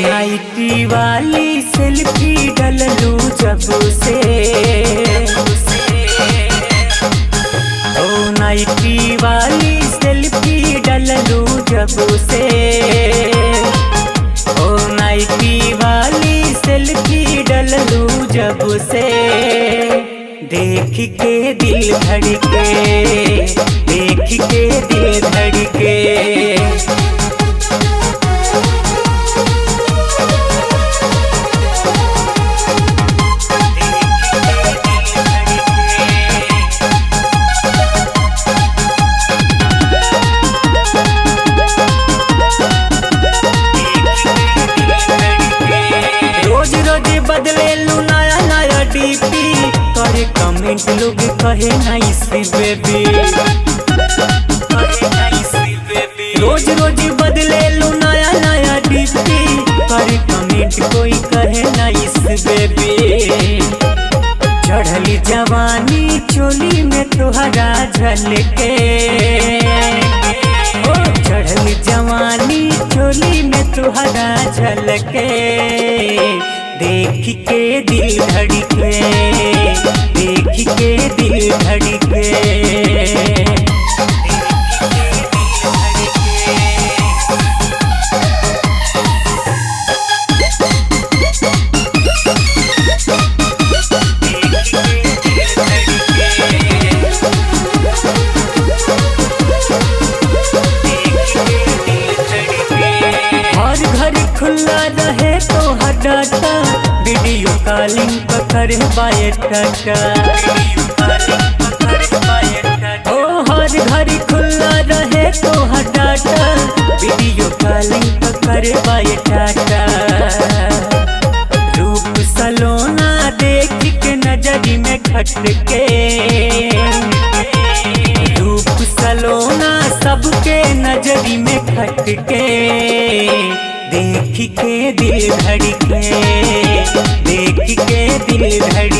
nightie वाली selfie डललू जब से ओ नाइटी वाली सेल्फी डललू जब से ओ नाइटी वाली सेल्फी डललू जब से देख के दिल धड़के देख के दिल धड़के बदले लू नया नया डीपी करे कमेंट लोग कहे नाइस बेबी रोज रोज बदले लू नया नया डीपी करे कमेंट कोई कहे नाइस बेबी चढ़ली जवानी चोली में तुहरा झलके ओ चढ़ली जवानी चोली में तुहरा झलके देख के दिल धड़के देख के दिल धड़के हर घर खुला रहे तो डाटा वीडियो कॉलिंग पकड़ बायोडाटा ओ हर घर खुला रहे तो डाटा वीडियो कॉलिंग पकड़ बायोडाटा रूप सलोना देख के नजरी में खटके रूप सलोना सबके नजरी में खटके देख के दिल धड़के देख के दिल धड़के